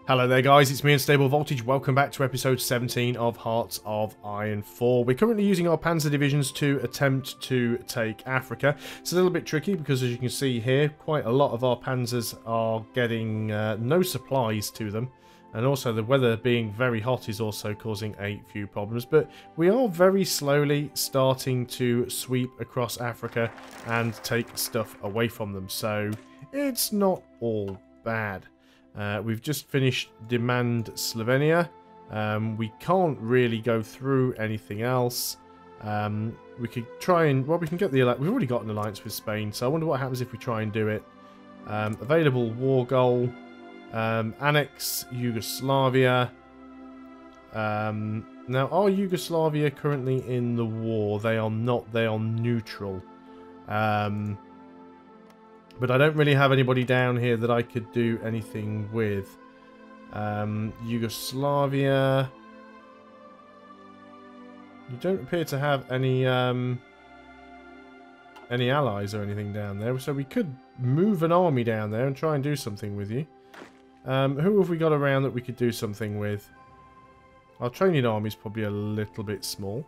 Hello there guys, it's me Unstable Voltage. Welcome back to episode 17 of Hearts of Iron 4. We're currently using our panzer divisions to attempt to take Africa. It's a little bit tricky because, as you can see here, quite a lot of our panzers are getting no supplies to them. And also the weather being very hot is also causing a few problems. But we are very slowly starting to sweep across Africa and take stuff away from them. So it's not all bad. We've just finished Demand Slovenia. We can't really go through anything else. We could try and... Well, we can get the... We've already got an alliance with Spain, so I wonder what happens if we try and do it. Available war goal. Annex Yugoslavia. Now, are Yugoslavia currently in the war? They are not. They are neutral. But I don't really have anybody down here that I could do anything with. Yugoslavia. You don't appear to have any allies or anything down there. So we could move an army down there and try and do something with you. Who have we got around that we could do something with? Our training army is probably a little bit small.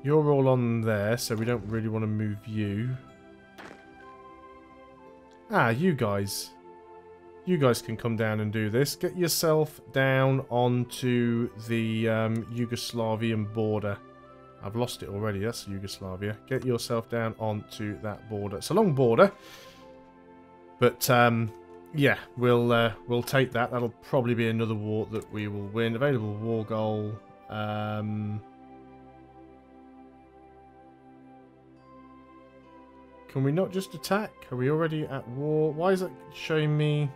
You're all on there, so we don't really want to move you. Ah, you guys. You guys can come down and do this. Get yourself down onto the Yugoslavian border. I've lost it already, that's Yugoslavia. Get yourself down onto that border. It's a long border. But, yeah, we'll take that. That'll probably be another war that we will win. Available war goal. Can we not just attack? Are we already at war? Why is it showing me...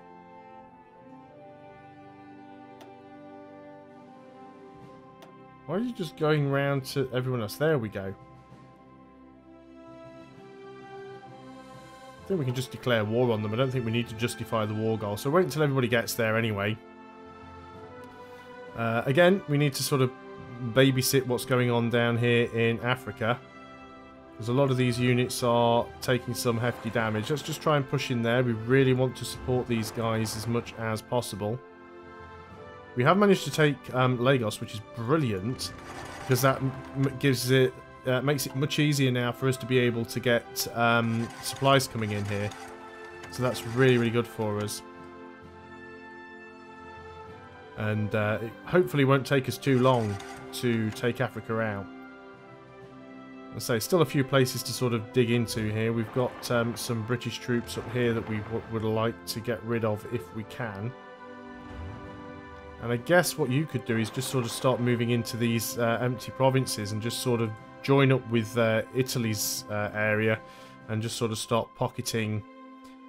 Why are you just going round to everyone else? There we go. I think we can just declare war on them. I don't think we need to justify the war goal. So wait until everybody gets there anyway. Again, we need to sort of babysit what's going on down here in Africa. Because a lot of these units are taking some hefty damage. Let's just try and push in there. We really want to support these guys as much as possible. We have managed to take Lagos, which is brilliant. Because that gives it, makes it much easier now for us to be able to get supplies coming in here. So that's really, really good for us. And it hopefully won't take us too long to take Africa out. I say, still a few places to sort of dig into here. We've got some British troops up here that we would like to get rid of if we can. And I guess what you could do is just sort of start moving into these empty provinces and just sort of join up with Italy's area and just sort of start pocketing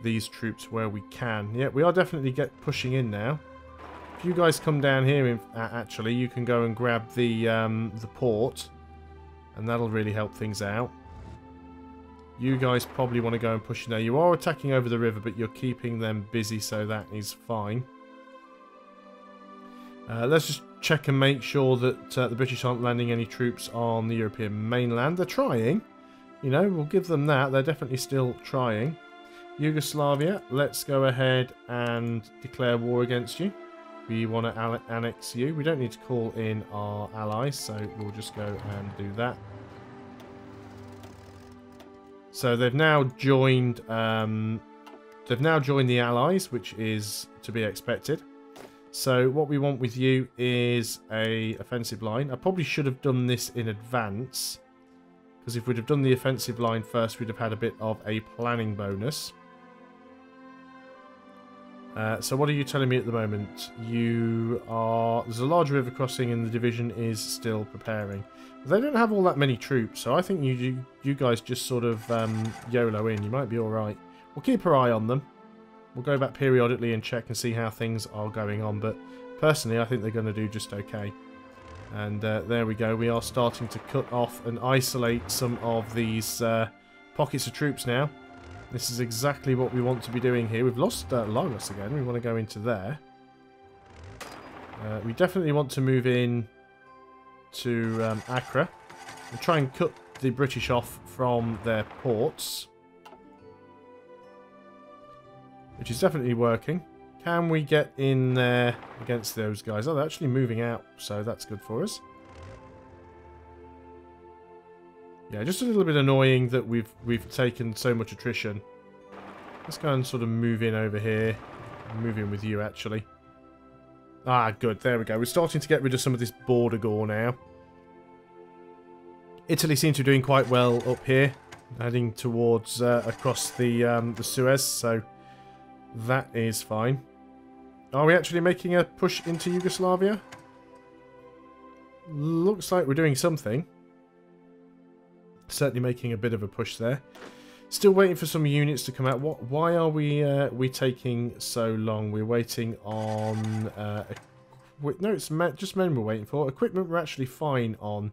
these troops where we can. Yeah, we are definitely pushing in now. If you guys come down here, actually, you can go and grab the port. And that'll really help things out. You guys probably want to go and push in there. You are attacking over the river, but you're keeping them busy, so that is fine. Let's just check and make sure that the British aren't landing any troops on the European mainland. They're trying. You know, we'll give them that. They're definitely still trying. Yugoslavia, let's go ahead and declare war against you. We want to annex you. We don't need to call in our allies, so we'll just go and do that. So they've now joined. They've now joined the allies, which is to be expected. So what we want with you is a offensive line. I probably should have done this in advance, because if we'd have done the offensive line first, we'd have had a bit of a planning bonus. So what are you telling me at the moment? You are... There's a large river crossing and the division is still preparing. They don't have all that many troops, so I think you guys just sort of YOLO in. You might be alright. We'll keep our eye on them. We'll go back periodically and check and see how things are going on. But personally, I think they're going to do just okay. And there we go. We are starting to cut off and isolate some of these pockets of troops now. This is exactly what we want to be doing here. We've lost Lagos again. We want to go into there. We definitely want to move in to Accra and try and cut the British off from their ports. Which is definitely working. Can we get in there against those guys? Oh, they're actually moving out, so that's good for us. Yeah, just a little bit annoying that we've taken so much attrition. Let's go and sort of move in over here. Move in with you, actually. Ah, good. There we go. We're starting to get rid of some of this border gore now. Italy seems to be doing quite well up here, heading towards across the Suez, so that is fine. Are we actually making a push into Yugoslavia? Looks like we're doing something. Certainly making a bit of a push there. Still waiting for some units to come out. Why are we taking so long? We're waiting on... no, it's just men we're waiting for. Equipment we're actually fine on.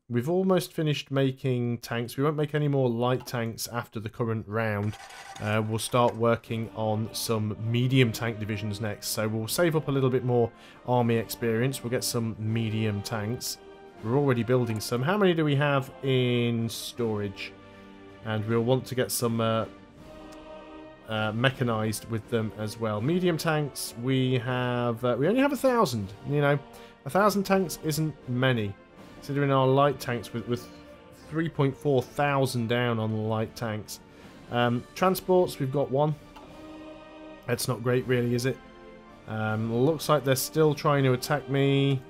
We've almost finished making tanks. We won't make any more light tanks after the current round. We'll start working on some medium tank divisions next. So we'll save up a little bit more army experience. We'll get some medium tanks. We're already building some. How many do we have in storage? And we'll want to get some mechanized with them as well. Medium tanks, we only have 1,000. You know, 1,000 tanks isn't many. Considering our light tanks with 3.4 thousand down on the light tanks. Transports, we've got one. That's not great really, is it? Looks like they're still trying to attack me.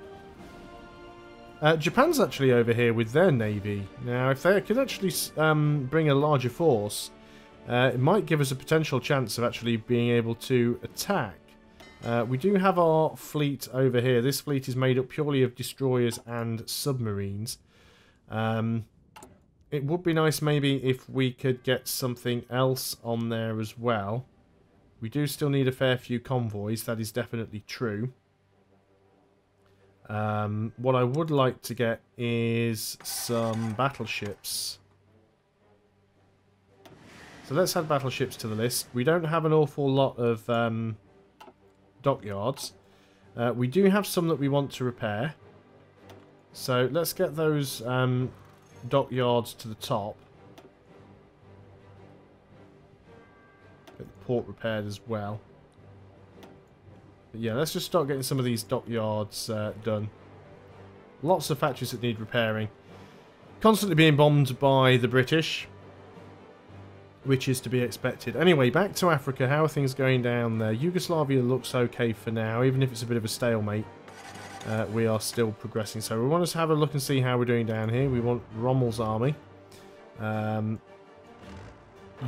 Japan's actually over here with their navy. Now, if they could actually bring a larger force, it might give us a potential chance of actually being able to attack. We do have our fleet over here. This fleet is made up purely of destroyers and submarines. It would be nice maybe if we could get something else on there as well. We do still need a fair few convoys, that is definitely true. What I would like to get is some battleships. So let's add battleships to the list. We don't have an awful lot of dockyards. We do have some that we want to repair. So let's get those dockyards to the top. Get the port repaired as well. But yeah, let's just start getting some of these dockyards done. Lots of factories that need repairing. Constantly being bombed by the British, which is to be expected. Anyway, back to Africa. How are things going down there? Yugoslavia looks okay for now, even if it's a bit of a stalemate. We are still progressing. So we want to have a look and see how we're doing down here. We want Rommel's army.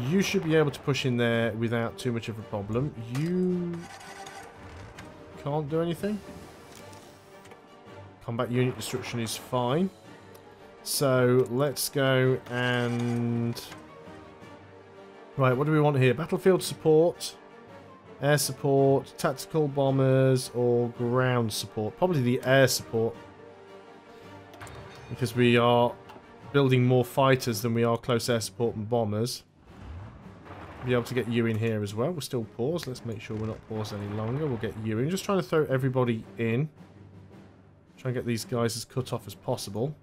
You should be able to push in there without too much of a problem. You can't do anything. Combat unit destruction is fine. So let's go and... Right, what do we want here? Battlefield support, air support, tactical bombers, or ground support? Probably the air support. Because we are building more fighters than we are close air support and bombers. Be able to get you in here as well. We're still paused. Let's make sure we're not paused any longer. We'll get you in. Just trying to throw everybody in. Try and get these guys as cut off as possible.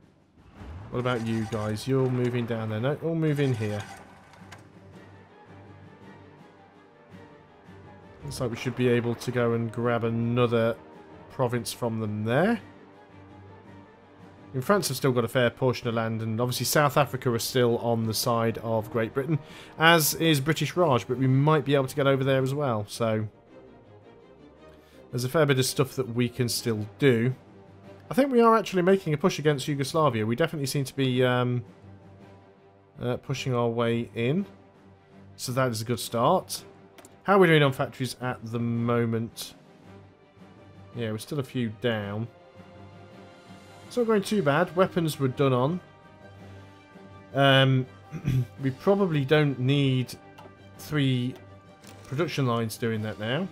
What about you guys? You're moving down there. No, all move in here. Looks like we should be able to go and grab another province from them there. And France have still got a fair portion of land, and obviously South Africa are still on the side of Great Britain, as is British Raj, but we might be able to get over there as well, so there's a fair bit of stuff that we can still do. I think we are actually making a push against Yugoslavia. We definitely seem to be pushing our way in, so that is a good start. How are we doing on factories at the moment? Yeah, we're still a few down. It's not going too bad. Weapons were done on. We probably don't need 3 production lines doing that now.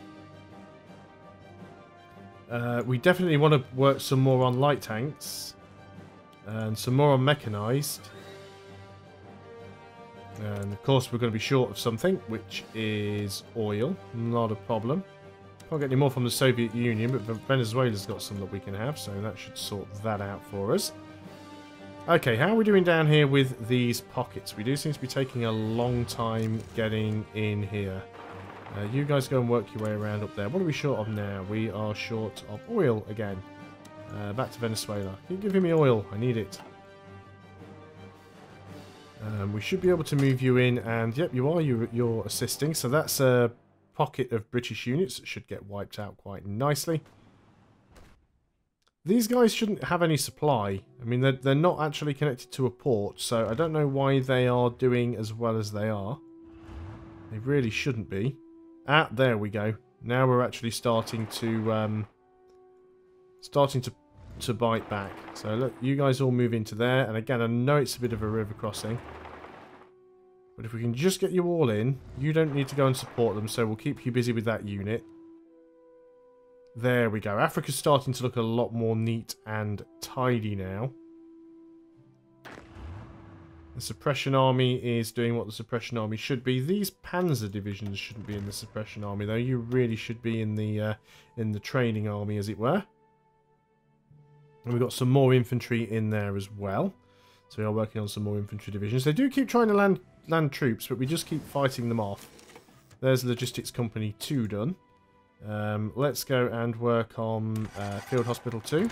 We definitely want to work some more on light tanks. And some more on mechanized. And of course we're going to be short of something, which is oil. Not a problem. Can't get any more from the Soviet Union, but Venezuela's got some that we can have, so that should sort that out for us. Okay, how are we doing down here with these pockets? We do seem to be taking a long time getting in here. You guys go and work your way around up there. What are we short of now? We are short of oil again. Back to Venezuela. Can you give me oil? I need it. We should be able to move you in, and yep, you are. You're assisting. So that's a pocket of British units that should get wiped out quite nicely. These guys shouldn't have any supply. I mean, they're not actually connected to a port, so I don't know why they are doing as well as they are. They really shouldn't be. Ah, there we go. Now we're actually starting to bite back. So look, you guys all move into there, and again, I know it's a bit of a river crossing, but if we can just get you all in, you don't need to go and support them, so we'll keep you busy with that unit. There we go. Africa's starting to look a lot more neat and tidy now. The suppression army is doing what the suppression army should be. These panzer divisions shouldn't be in the suppression army, though. You really should be in the training army, as it were. And we've got some more infantry in there as well. So we are working on some more infantry divisions. They do keep trying to land troops, but we just keep fighting them off. There's Logistics Company 2 done. Let's go and work on Field Hospital 2.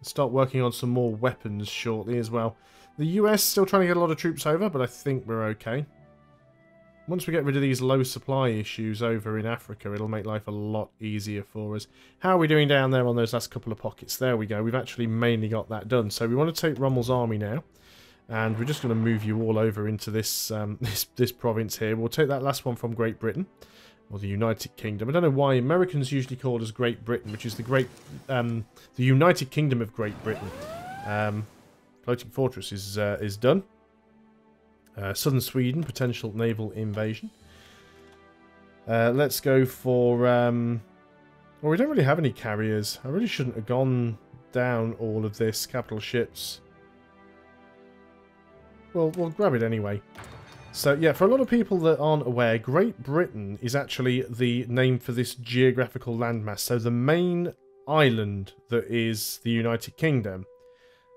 Start working on some more weapons shortly as well. The US still trying to get a lot of troops over, but I think we're okay. Once we get rid of these low supply issues over in Africa, it'll make life a lot easier for us. How are we doing down there on those last couple of pockets? There we go. We've actually mainly got that done. So we want to take Rommel's army now. And we're just going to move you all over into this, this province here. We'll take that last one from Great Britain. Or the United Kingdom. I don't know why Americans usually call us Great Britain, which is the United Kingdom of Great Britain. Floating Fortress is done. Southern Sweden, potential naval invasion. Let's go for... well, we don't really have any carriers. I really shouldn't have gone down all of this. Capital ships. Well, we'll grab it anyway. So, yeah, for a lot of people that aren't aware, Great Britain is actually the name for this geographical landmass. So the main island that is the United Kingdom,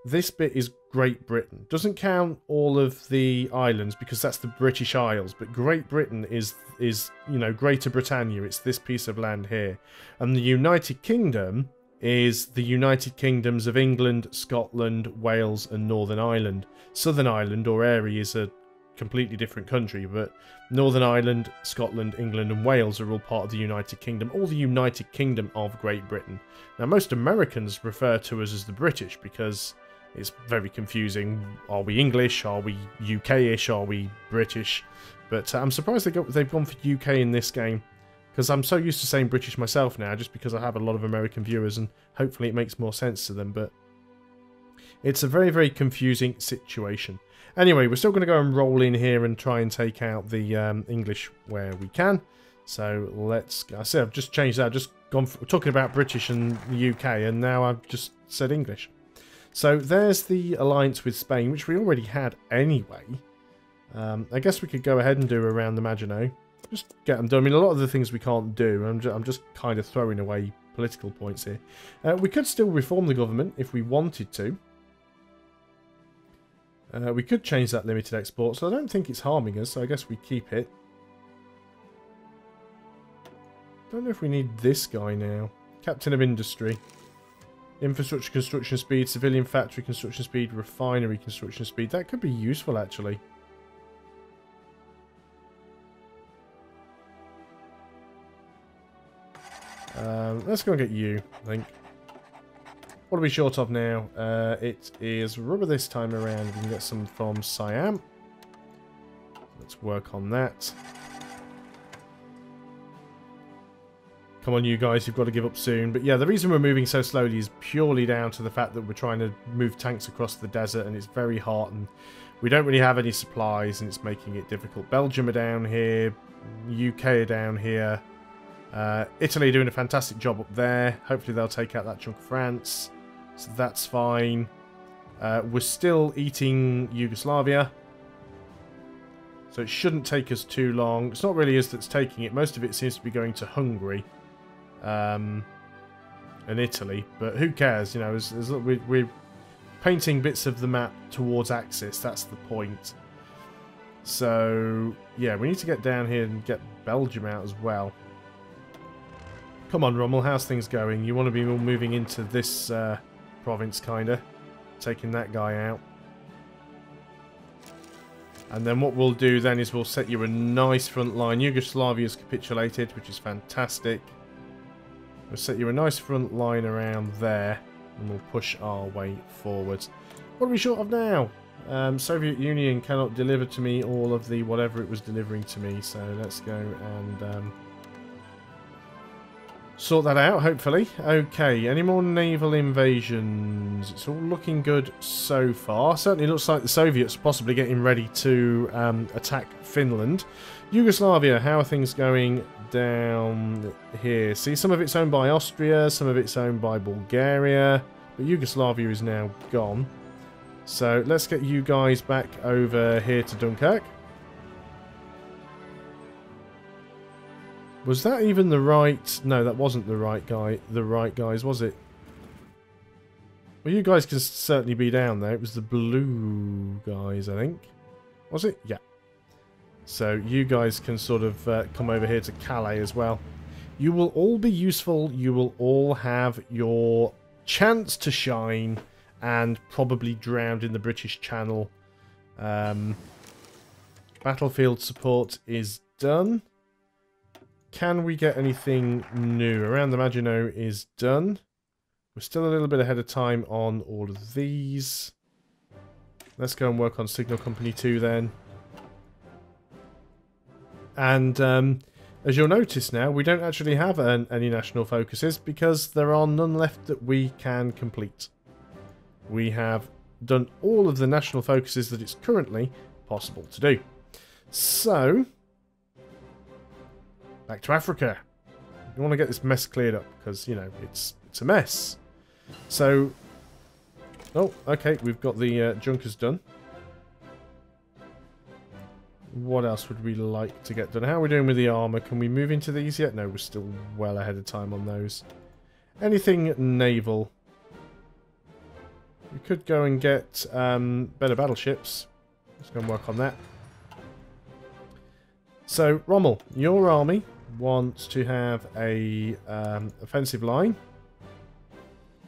this bit is Great Britain. Doesn't count all of the islands because that's the British Isles, but Great Britain is you know, Greater Britannia. It's this piece of land here. And the United Kingdom is the United Kingdoms of England, Scotland, Wales and Northern Ireland. Southern Ireland or Erie is a completely different country, but Northern Ireland, Scotland, England and Wales are all part of the United Kingdom, or the United Kingdom of Great Britain. Now most Americans refer to us as the British because it's very confusing. Are we English? Are we UK-ish? Are we British? But I'm surprised they've gone for UK in this game, because I'm so used to saying British myself now, just because I have a lot of American viewers and hopefully it makes more sense to them, but it's a very, very confusing situation. Anyway, we're still going to go and roll in here and try and take out the English where we can. So let's... I said I've just changed that. I've just gone talking about British and the UK, and now I've just said English. So there's the alliance with Spain, which we already had anyway. I guess we could go ahead and do around the Maginot. Just get them done. I mean, a lot of the things we can't do. I'm just kind of throwing away political points here. We could still reform the government if we wanted to. We could change that limited export, so I don't think it's harming us, so I guess we keep it. Don't know if we need this guy now. Captain of Industry. Infrastructure construction speed, civilian factory construction speed, refinery construction speed. That could be useful, actually. Let's go and get you, I think. What are we short of now? It is rubber this time around. We can get some from Siam. Let's work on that. Come on, you guys. You've got to give up soon. But yeah, the reason we're moving so slowly is purely down to the fact that we're trying to move tanks across the desert and it's very hot and we don't really have any supplies and it's making it difficult. Belgium are down here. UK are down here. Italy are doing a fantastic job up there. Hopefully they'll take out that chunk of France. So that's fine. We're still eating Yugoslavia. So it shouldn't take us too long. It's not really us that's taking it. Most of it seems to be going to Hungary. And Italy. But who cares? You know, we're painting bits of the map towards Axis. That's the point. So, yeah, we need to get down here and get Belgium out as well. Come on, Rommel, how's things going? You want to be moving into this province, kind of. Taking that guy out. And then what we'll do then is we'll set you a nice front line. Yugoslavia's capitulated, which is fantastic. We'll set you a nice front line around there. And we'll push our way forwards. What are we short of now? Soviet Union cannot deliver to me all of the whatever it was delivering to me. So let's go and sort that out, hopefully. Okay, any more naval invasions? It's all looking good so far. Certainly looks like the Soviets are possibly getting ready to attack Finland. Yugoslavia, how are things going down here? See, some of it's owned by Austria, some of it's owned by Bulgaria, but Yugoslavia is now gone. So let's get you guys back over here to Dunkirk. Was that even the right... No, that wasn't the right guy. The right guys, was it? Well, you guys can certainly be down there. It was the blue guys, I think. Was it? Yeah. So you guys can sort of come over here to Calais as well. You will all be useful. You will all have your chance to shine and probably drowned in the British Channel. Battlefield support is done. Can we get anything new? Around the Maginot is done. We're still a little bit ahead of time on all of these. Let's go and work on Signal Company 2 then. And as you'll notice now, we don't actually have any national focuses because there are none left that we can complete. We have done all of the national focuses that it's currently possible to do. So, back to Africa. You want to get this mess cleared up because, you know, it's a mess. So, oh, okay, we've got the Junkers done. What else would we like to get done? How are we doing with the armour? Can we move into these yet? No, we're still well ahead of time on those. Anything naval? We could go and get better battleships. Let's go and work on that. So, Rommel, your army wants to have a offensive line.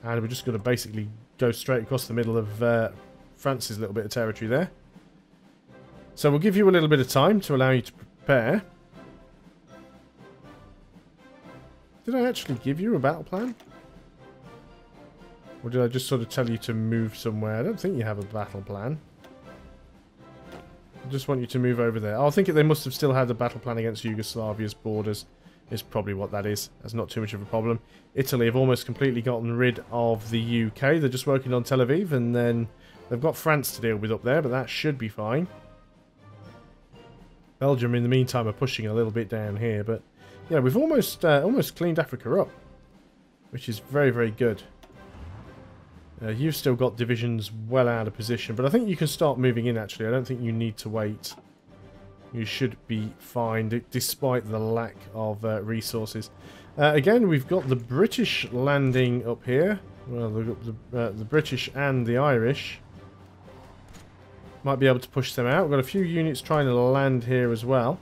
And we're just going to basically go straight across the middle of France's little bit of territory there. So we'll give you a little bit of time to allow you to prepare. Did I actually give you a battle plan? Or did I just sort of tell you to move somewhere? I don't think you have a battle plan. I just want you to move over there. Oh, I think they must have still had a battle plan against Yugoslavia's borders. Is probably what that is. That's not too much of a problem. Italy have almost completely gotten rid of the UK. They're just working on Tel Aviv, and then they've got France to deal with up there, but that should be fine. Belgium, in the meantime, are pushing a little bit down here, but yeah, we've almost cleaned Africa up, which is very, very good. You've still got divisions well out of position, but I think you can start moving in, actually. I don't think you need to wait. You should be fine, despite the lack of resources. Again, we've got the British landing up here. Well, the British and the Irish. Might be able to push them out. We've got a few units trying to land here as well.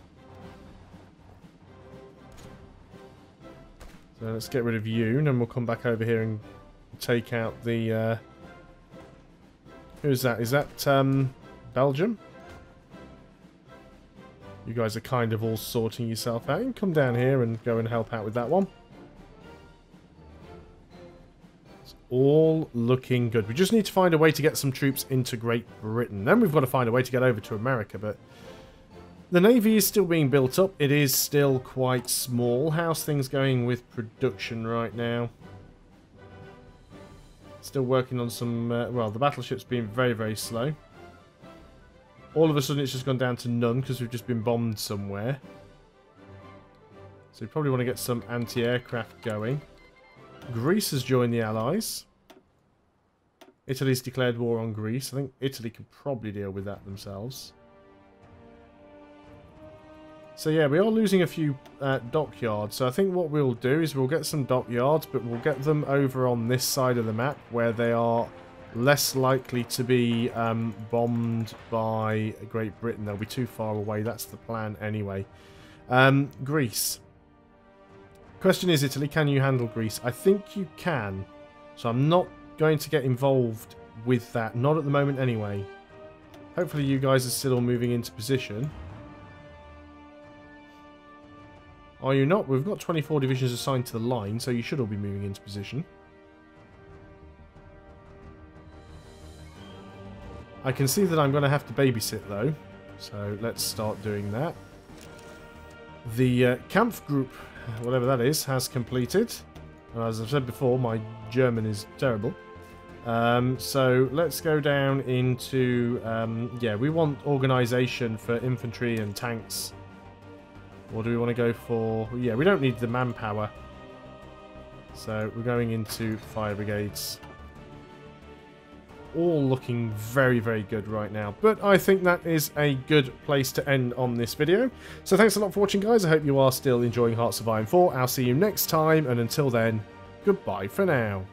So let's get rid of you, and then we'll come back over here and take out the... who's that? Is that Belgium? You guys are kind of all sorting yourself out. You can come down here and go and help out with that one. It's all looking good. We just need to find a way to get some troops into Great Britain. Then we've got to find a way to get over to America, but the Navy is still being built up. It is still quite small. How's things going with production right now? Still working on some... well, the battleship's been very, very slow. All of a sudden it's just gone down to none because we've just been bombed somewhere. So we probably want to get some anti-aircraft going. Greece has joined the Allies. Italy's declared war on Greece. I think Italy can probably deal with that themselves. So yeah, we are losing a few dockyards. So I think what we'll do is we'll get some dockyards, but we'll get them over on this side of the map where they are less likely to be bombed by Great Britain. They'll be too far away. That's the plan anyway. Greece. Question is, Italy, can you handle Greece? I think you can. So I'm not going to get involved with that. Not at the moment anyway. Hopefully you guys are still all moving into position. Are you not? We've got 24 divisions assigned to the line, so you should all be moving into position. I can see that I'm going to have to babysit though. So let's start doing that. The Kampf group, whatever that is, has completed. And as I've said before, my German is terrible. So let's go down into... yeah, we want organisation for infantry and tanks. Or do we want to go for... Yeah, we don't need the manpower. So we're going into fire brigades. All looking very, very good right now. But I think that is a good place to end on this video. So thanks a lot for watching, guys. I hope you are still enjoying Hearts of Iron 4. I'll see you next time. And until then, goodbye for now.